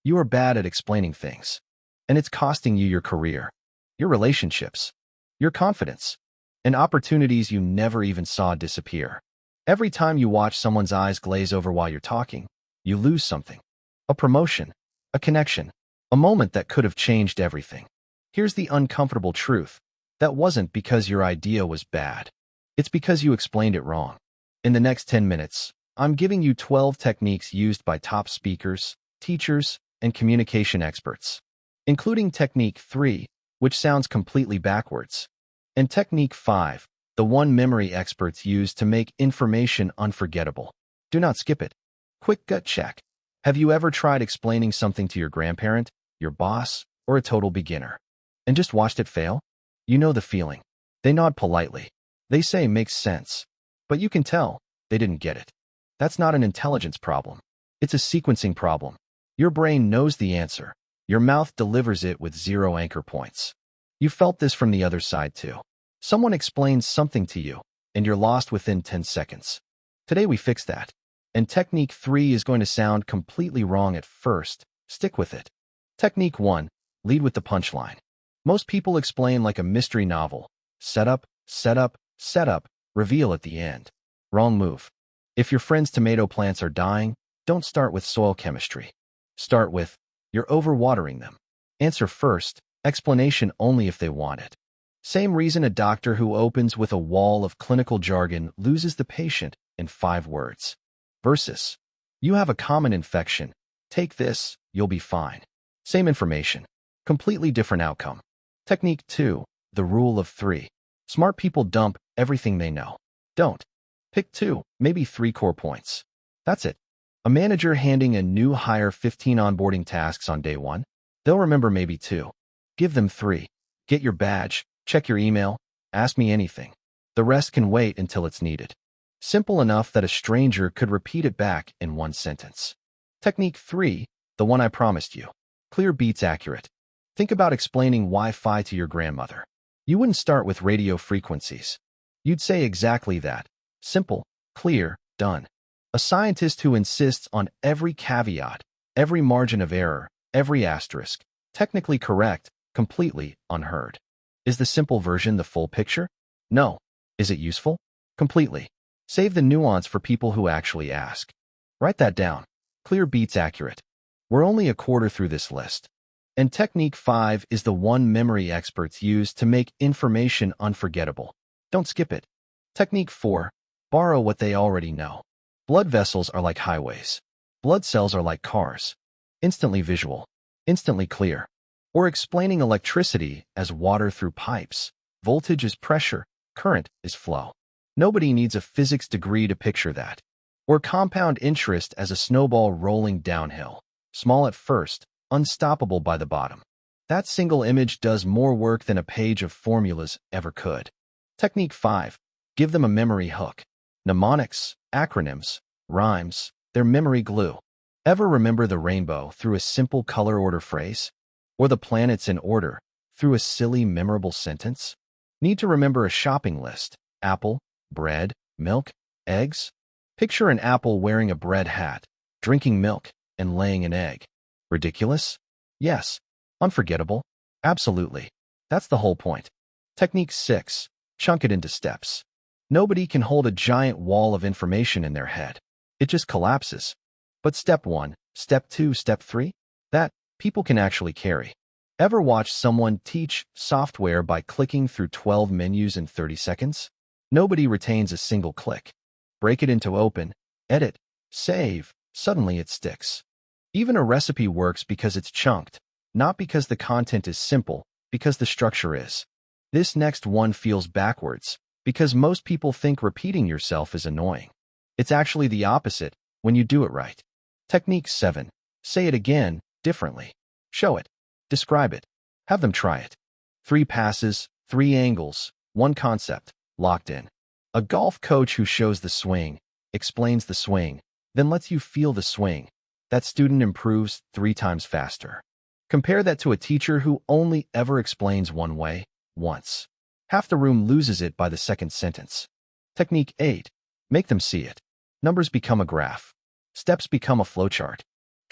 You are bad at explaining things, and it's costing you your career, your relationships, your confidence, and opportunities you never even saw disappear. Every time you watch someone's eyes glaze over while you're talking, you lose something. A promotion, a connection, a moment that could have changed everything. Here's the uncomfortable truth. That wasn't because your idea was bad. It's because you explained it wrong. In the next 10 minutes, I'm giving you 12 techniques used by top speakers, teachers, and communication experts, including Technique 3, which sounds completely backwards, and Technique 5, the one memory experts use to make information unforgettable. Do not skip it. Quick gut check. Have you ever tried explaining something to your grandparent, your boss, or a total beginner, and just watched it fail? You know the feeling. They nod politely. They say makes sense, but you can tell they didn't get it. That's not an intelligence problem. It's a sequencing problem. Your brain knows the answer. Your mouth delivers it with zero anchor points. You felt this from the other side too. Someone explains something to you, and you're lost within 10 seconds. Today we fix that. And Technique 3 is going to sound completely wrong at first. Stick with it. Technique 1. Lead with the punchline. Most people explain like a mystery novel. Setup, setup, setup, reveal at the end. Wrong move. If your friend's tomato plants are dying, don't start with soil chemistry. Start with, you're overwatering them. Answer first, explanation only if they want it. Same reason a doctor who opens with a wall of clinical jargon loses the patient in 5 words. Versus, you have a common infection. Take this, you'll be fine. Same information, completely different outcome. Technique 2, the rule of 3. Smart people dump everything they know. Don't. Pick 2, maybe 3 core points. That's it. A manager handing a new hire 15 onboarding tasks on day 1. They'll remember maybe 2. Give them 3. Get your badge, check your email, ask me anything. The rest can wait until it's needed. Simple enough that a stranger could repeat it back in 1 sentence. Technique 3, the one I promised you. Clear beats accurate. Think about explaining Wi-Fi to your grandmother. You wouldn't start with radio frequencies. You'd say exactly that. Simple, clear, done. A scientist who insists on every caveat, every margin of error, every asterisk, technically correct, completely unheard. Is the simple version the full picture? No. Is it useful? Completely. Save the nuance for people who actually ask. Write that down. Clear beats accurate. We're only a quarter through this list. And Technique 5 is the one memory experts use to make information unforgettable. Don't skip it. Technique 4. Borrow what they already know. Blood vessels are like highways. Blood cells are like cars. Instantly visual. Instantly clear. Or explaining electricity as water through pipes. Voltage is pressure. Current is flow. Nobody needs a physics degree to picture that. Or compound interest as a snowball rolling downhill. Small at first, unstoppable by the bottom. That single image does more work than a page of formulas ever could. Technique 5. Give them a memory hook. Mnemonics, acronyms, rhymes, they're memory glue. Ever remember the rainbow through a simple color order phrase? Or the planets in order through a silly, memorable sentence? Need to remember a shopping list. Apple, bread, milk, eggs? Picture an apple wearing a bread hat, drinking milk, and laying an egg. Ridiculous? Yes. Unforgettable? Absolutely. That's the whole point. Technique 6. Chunk it into steps. Nobody can hold a giant wall of information in their head. It just collapses. But step 1, step 2, step 3? That, people can actually carry. Ever watch someone teach software by clicking through 12 menus in 30 seconds? Nobody retains a single click. Break it into open, edit, save, suddenly it sticks. Even a recipe works because it's chunked, not because the content is simple, because the structure is. This next one feels backwards, because most people think repeating yourself is annoying. It's actually the opposite when you do it right. Technique 7. Say it again, differently. Show it. Describe it. Have them try it. 3 passes, 3 angles, 1 concept, locked in. A golf coach who shows the swing, explains the swing, then lets you feel the swing. That student improves 3 times faster. Compare that to a teacher who only ever explains one way, once. Half the room loses it by the second sentence. Technique 8. Make them see it. Numbers become a graph. Steps become a flowchart.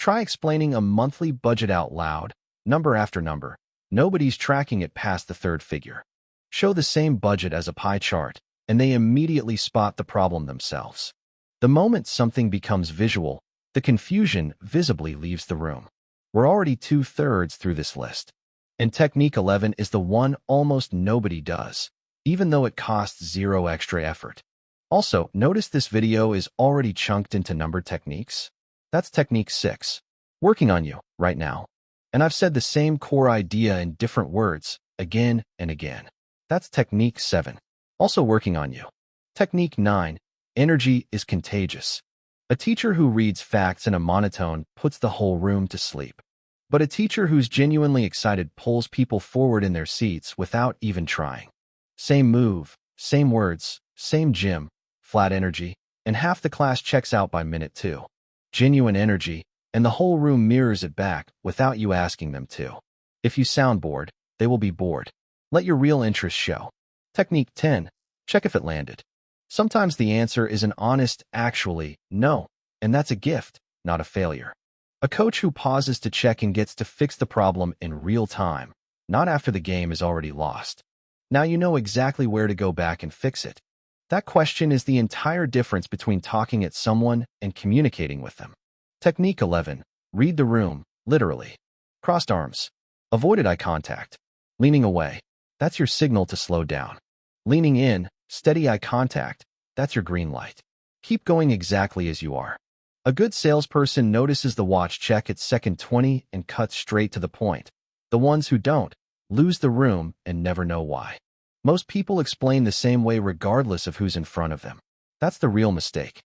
Try explaining a monthly budget out loud, number after number. Nobody's tracking it past the third figure. Show the same budget as a pie chart, and they immediately spot the problem themselves. The moment something becomes visual, the confusion visibly leaves the room. We're already 2/3 through this list. And technique 11 is the one almost nobody does, even though it costs zero extra effort. Also, notice this video is already chunked into numbered techniques. That's technique 6, working on you right now. And I've said the same core idea in different words, again and again. That's technique 7, also working on you. Technique 9, energy is contagious. A teacher who reads facts in a monotone puts the whole room to sleep. But a teacher who's genuinely excited pulls people forward in their seats without even trying. Same move, same words, same gym, flat energy, and half the class checks out by minute 2. Genuine energy, and the whole room mirrors it back without you asking them to. If you sound bored, they will be bored. Let your real interest show. Technique 10, check if it landed. Sometimes the answer is an honest, actually, no, and that's a gift, not a failure. A coach who pauses to check and gets to fix the problem in real time, not after the game is already lost. Now you know exactly where to go back and fix it. That question is the entire difference between talking at someone and communicating with them. Technique 11, read the room, literally. Crossed arms. Avoided eye contact. Leaning away. That's your signal to slow down. Leaning in, steady eye contact. That's your green light. Keep going exactly as you are. A good salesperson notices the watch check at second 20 and cuts straight to the point. The ones who don't lose the room and never know why. Most people explain the same way regardless of who's in front of them. That's the real mistake.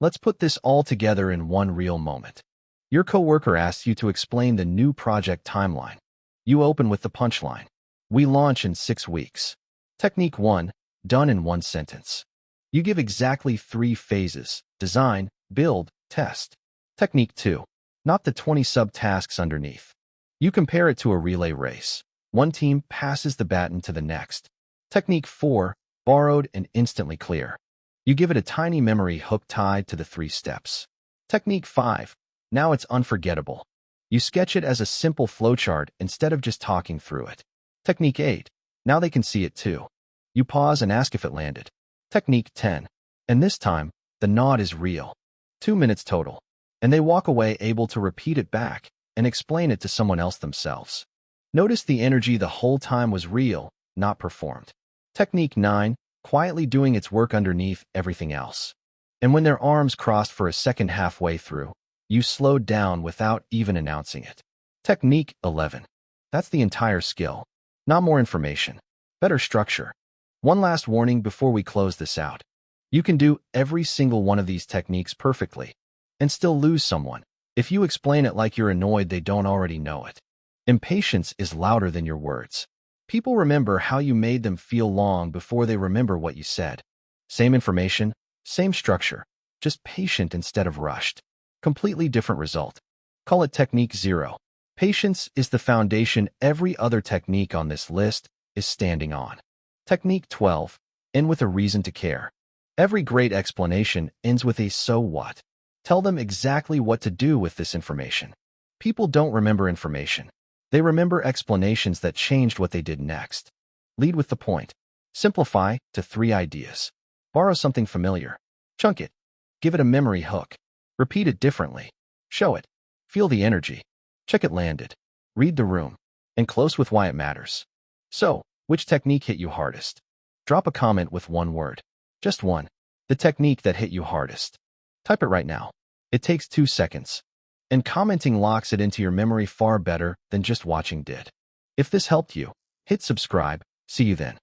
Let's put this all together in one real moment. Your coworker asks you to explain the new project timeline. You open with the punchline. We launch in 6 weeks. Technique 1, done in 1 sentence. You give exactly 3 phases: design, build, test. Technique 2, not the 20 subtasks underneath. You compare it to a relay race. One team passes the baton to the next. Technique 4, borrowed and instantly clear. You give it a tiny memory hook tied to the 3 steps. Technique 5, now it's unforgettable. You sketch it as a simple flowchart instead of just talking through it. Technique 8, now they can see it too. You pause and ask if it landed. Technique 10, and this time, the nod is real. 2 minutes total. And they walk away able to repeat it back and explain it to someone else themselves. Notice the energy the whole time was real, not performed. Technique 9, quietly doing its work underneath everything else. And when their arms crossed for a second halfway through, you slowed down without even announcing it. Technique 11. That's the entire skill. Not more information. Better structure. One last warning before we close this out. You can do every single one of these techniques perfectly and still lose someone if you explain it like you're annoyed they don't already know it. Impatience is louder than your words. People remember how you made them feel long before they remember what you said. Same information, same structure, just patient instead of rushed. Completely different result. Call it technique 0. Patience is the foundation every other technique on this list is standing on. Technique 12. End with a reason to care. Every great explanation ends with a so what. Tell them exactly what to do with this information. People don't remember information. They remember explanations that changed what they did next. Lead with the point. Simplify to 3 ideas. Borrow something familiar. Chunk it. Give it a memory hook. Repeat it differently. Show it. Feel the energy. Check it landed. Read the room. And close with why it matters. So, which technique hit you hardest? Drop a comment with 1 word. Just one. The technique that hit you hardest. Type it right now. It takes 2 seconds. And commenting locks it into your memory far better than just watching did. If this helped you, hit subscribe. See you then.